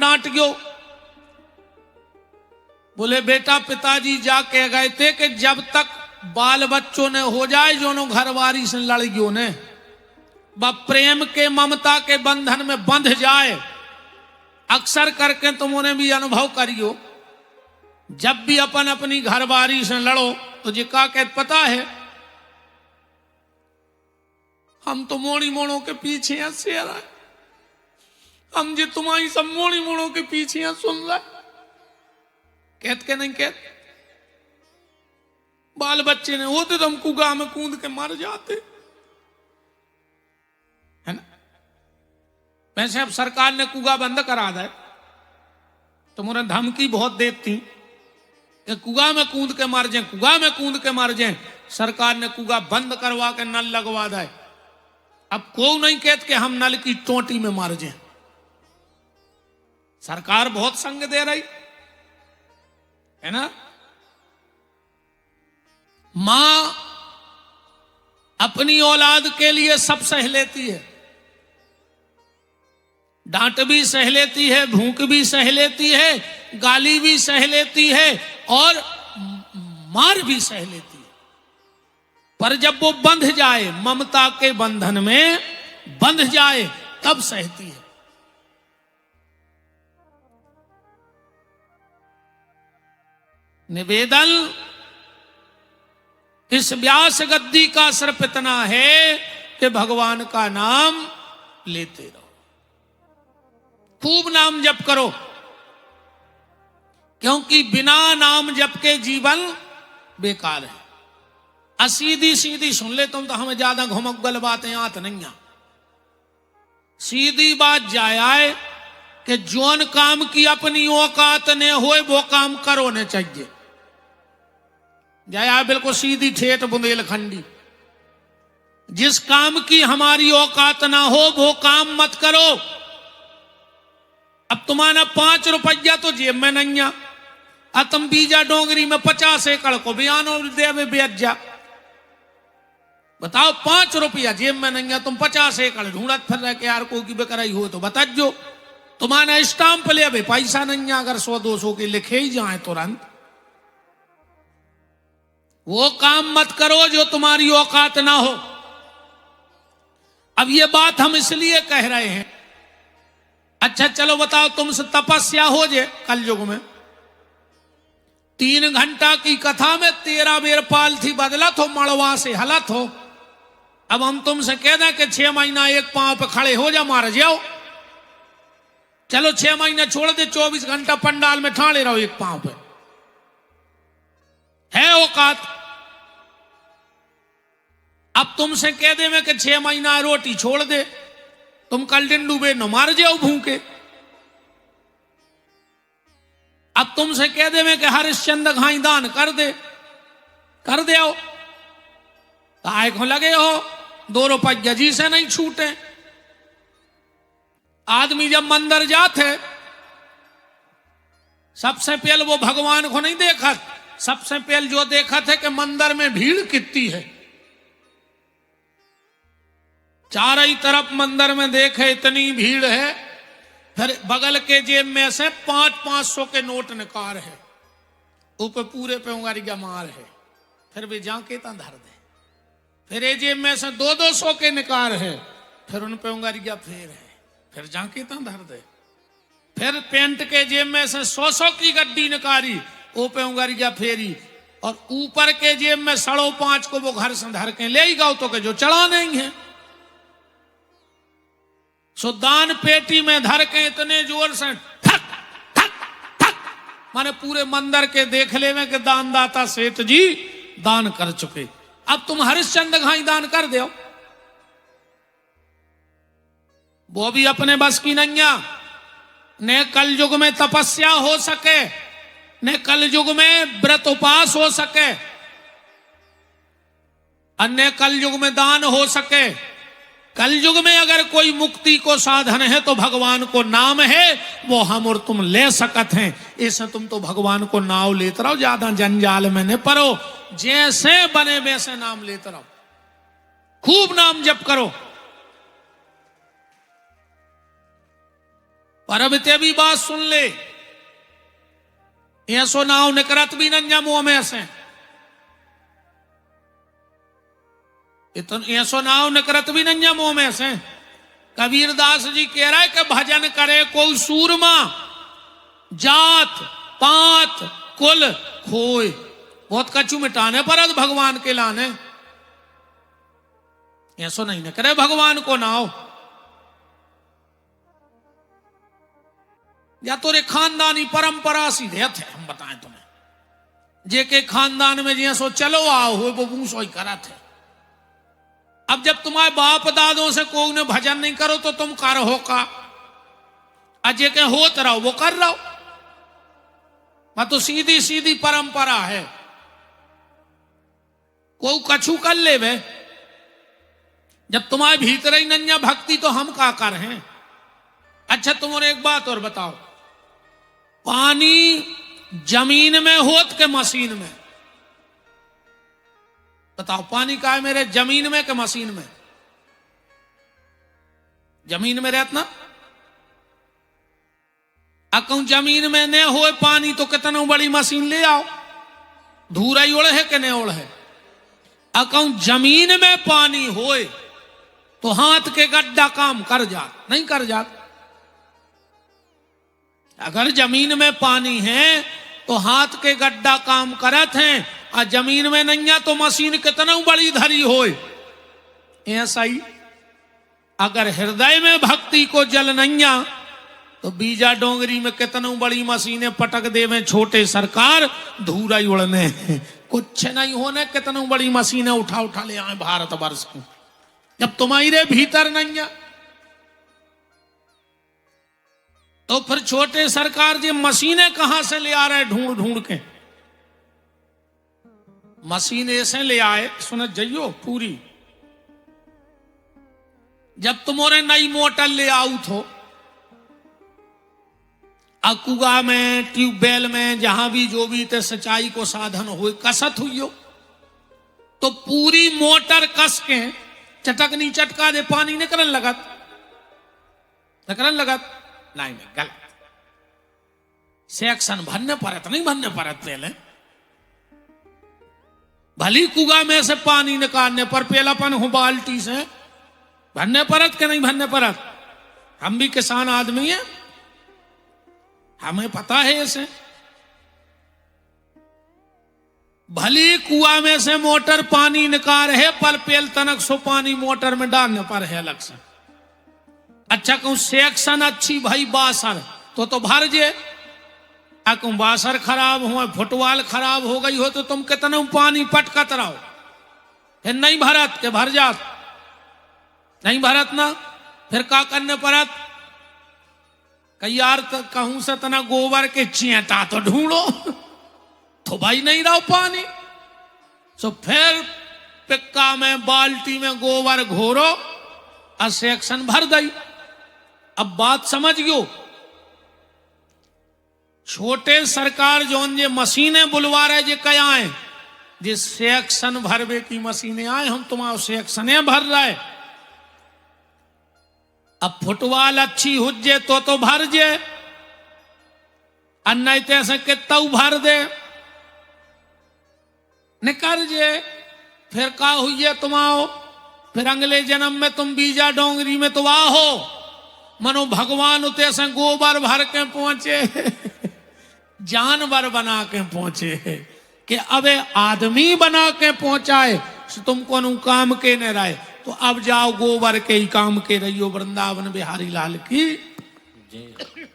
डांट गयो। बोले बेटा पिताजी जाके गए थे कि जब तक बाल बच्चों ने हो जाए जो नो घरवारी से लड़ गयो ने, व प्रेम के ममता के बंधन में बंध जाए। अक्सर करके तुमने भी अनुभव करियो, जब भी अपन अपनी घरवारी से लड़ो तो जी का कहते पता है, हम तो मोड़ी मोड़ों के पीछे हैं शेर है, हम जी तुम्हारी सब मोड़ी मोड़ों के पीछे हैं सुन रहे। कहत के नहीं कहत, बाल बच्चे ने होते तो हम कुगा में कूद के मर जाते, है ना। वैसे अब सरकार ने कुआ बंद करा दे, तो मुझे धमकी बहुत देती कि कुआ में कूद के मर जाए, कुआ में कूद के मर जाए। सरकार ने कुआ बंद करवा के नल लगवा दे। अब कोई नहीं कहते कि हम नल की टोटी में मर जाए। सरकार बहुत संग दे रही है ना। मां अपनी औलाद के लिए सब सह लेती है, डांट भी सह लेती है, भूख भी सह लेती है, गाली भी सह लेती है और मार भी सह लेती है। पर जब वो बंध जाए, ममता के बंधन में बंध जाए, तब सहती है। निवेदन इस व्यास गद्दी का सिर्फ इतना है कि भगवान का नाम लेते रहो, खूब नाम जप करो, क्योंकि बिना नाम जप के जीवन बेकार है। सीधी सीधी सुन ले तुम तो हमें ज्यादा घुमकगल बातें आत नहीं आ। सीधी बात जाए आए कि जोन काम की अपनी औकात ने होए वो काम करो ने चाहिए। जाए बिल्कुल सीधी ठेठ बुंदेलखंडी, जिस काम की हमारी औकात ना हो वो काम मत करो। अब तुम्हारा 5 रुपया तो जेब में नहीं आ, तुम बीजा डोंगरी में 50 एकड़ को बयानो देवे बेच जा। बताओ 5 रुपया जेब में नहीं है, तुम 50 एकड़ ढूंढत फिर रहे कि यार को की बेकराई हो तो बता जो। तुम्हारा स्टाम्प ले अभी पैसा नहीं है, अगर 100-200 के लिखे ही जाए तुरंत। वो काम मत करो जो तुम्हारी औकात ना हो। अब ये बात हम इसलिए कह रहे हैं, अच्छा चलो बताओ तुमसे तपस्या हो जाए कल युग में, 3 घंटा की कथा में 13 बेर पालथी बदलत हो, मड़वा से हलत हो। अब हम तुमसे कह दें कि 6 महीना एक पांव पे खड़े हो जा, मार जाओ। चलो 6 महीने छोड़ दे, 24 घंटा पंडाल में ठाड़े रहो एक पांव पे, है औकात। अब तुमसे कह दे मैं कि 6 महीना रोटी छोड़ दे, तुम कल दिन डूबे न मार जाओ भूखे। अब तुमसे कह दे मैं कि हरिश्चंद्र घाई दान कर दे आओ, आए को लगे हो 2 रुपया जी से नहीं छूटे। आदमी जब मंदिर जाते सबसे पहले वो भगवान को नहीं देखा, सबसे पहले जो देखा थे कि मंदिर में भीड़ कितनी है। चारों ही तरफ मंदिर में देखे इतनी भीड़ है, फिर बगल के जेब में से 500 के नोट निकाल है, ऊपर पूरे पे उंगारिया मार है, फिर भी जाके ता धर दे। फिर ये जेब में से 200 के निकाल है, फिर उन पे उंगारिया फेर है, फिर जाके ता धर दे। फिर पेंट के जेब में से 100 की गड्डी निकाली, वो पे उंगारिया फेरी, और ऊपर के जेब में 5.5 को वो घर से धर के ले ही गाओ तो के जो चढ़ा नहीं है। सो दान पेटी में धर के इतने जोर से ठक ठक ठक, माने पूरे मंदिर के देख ले में कि दानदाता सेठ जी दान कर चुके। अब तुम हरिश्चंद्र घाई दान कर दो, वो भी अपने बस की नहीं है। न कल युग में तपस्या हो सके, न कल युग में व्रत उपास हो सके, अन्य कल युग में दान हो सके। कल युग में अगर कोई मुक्ति को साधन है तो भगवान को नाम है, वो हम और तुम ले सकते हैं। ऐसे तुम तो भगवान को नाम लेते रहो, ज्यादा जंजाल में न पड़ो, जैसे बने वैसे नाम लेते रहो, खूब नाम जप करो। पर अब ते भी बात सुन ले, ऐसो नाव निकरत भी नंजा मुंह में से, ऐसो नाव निकरत भी नंजा मुंह में से। कबीरदास जी कह रहा है कि भजन करे कोई सूरमा, जात पात कुल खोए। बहुत कछु मिटाने पर भगवान के लाने, ऐसो नहीं न करे भगवान को नाव। या तो रे खानदानी परंपरा सी रहत है, हम बताएं तुम्हें, जे के खानदान में जैसो चलो आओ हो वो बूसो ही करा थे। अब जब तुम्हारे बाप दादों से कोई ने भजन नहीं करो तो तुम कर हो का, अजय के होत रहो वो कर रहो। मैं तो सीधी सीधी परंपरा है, कोई कछु कर ले वे। जब तुम्हारे भीतर ही नन्या भक्ति तो हम का कर हैं। अच्छा तुम एक बात और बताओ, पानी जमीन में होत के मशीन में? बताओ पानी का है मेरे, जमीन में के मशीन में? जमीन में रहत ना। अकऊ जमीन में न हो पानी तो कितना बड़ी मशीन ले आओ, धूरा ही ओढ़ है कि नहीं ओढ़ है। अकऊ जमीन में पानी होए तो हाथ के गड्ढा काम कर जात, नहीं कर जात। अगर जमीन में पानी है तो हाथ के गड्ढा काम करत हैं, और जमीन में नहीं तो मशीन कितना बड़ी धरी होए। ऐसा ही अगर हृदय में भक्ति को जल नैया तो बीजा डोंगरी में कितना बड़ी मशीनें पटक दे में छोटे सरकार, धूरा ही उड़ने कुछ नहीं होने, कितना बड़ी मशीनें उठा उठा ले आए भारत वर्ष को। जब तुम्हारे भीतर नहीं है तो फिर छोटे सरकार जी मशीनें कहां से ले आ रहे ढूंढ ढूंढ के। मशीन ऐसे ले आए, सुन जाइयो पूरी। जब तुम्हारे नई मोटर ले आऊ थो, अकुआ में ट्यूबवेल में जहां भी जो भी ते सिंचाई को साधन हुए कसत हुई हो, तो पूरी मोटर कस के चटकनी चटका दे पानी निकलन लगत, निकलन लगत। नहीं गलत, सेक्शन भरने परत, नहीं भरने परत। पहले भली कुआ में से पानी निकालने पर पेलापन हो बाल्टी से भरने परत के नहीं भरने परत। हम भी किसान आदमी हैं, हमें पता है ऐसे। भली कुआ में से मोटर पानी निकाल है पर पेल तनक सो पानी मोटर में डालने पर है अलग से। अच्छा कहूं सेक्शन अच्छी भाई बासर तो भर जे। कहूं बासर खराब हो, फुटबॉल खराब हो गई हो तो तुम कितना पानी पटकत रहो, फिर नहीं भरत के भर जात, नहीं भरत ना। फिर का करने परत, कई यार कहूं से तना गोबर के चेटा तो ढूंढो, तो भाई नहीं रहो पानी। तो फिर पिक्का में बाल्टी में गोबर घोरो और सेक्शन भर दई। अब बात समझ गयो। छोटे सरकार जोन जे मशीनें बुलवा रहे जे क्या आए, जे सेक्शन भरवे की मशीनें आए, हम तुम्हारे सेक्शने भर रहे। अब फुटबॉल अच्छी हुज्जे तो भर जे, अन्य तैसे कितना भर दे निकर जे। फिर का हुई तुम्हारो, फिर अगले जन्म में तुम बीजा डोंगरी में तो आओ, मनो भगवान उते से गोबर भर के पहुंचे, जानवर बना के पहुंचे कि अबे आदमी बना के पहुंचाए तुमको नु काम के न रहे। तो अब जाओ गोबर के ही काम के रहियो। वृंदावन बिहारी लाल की जय।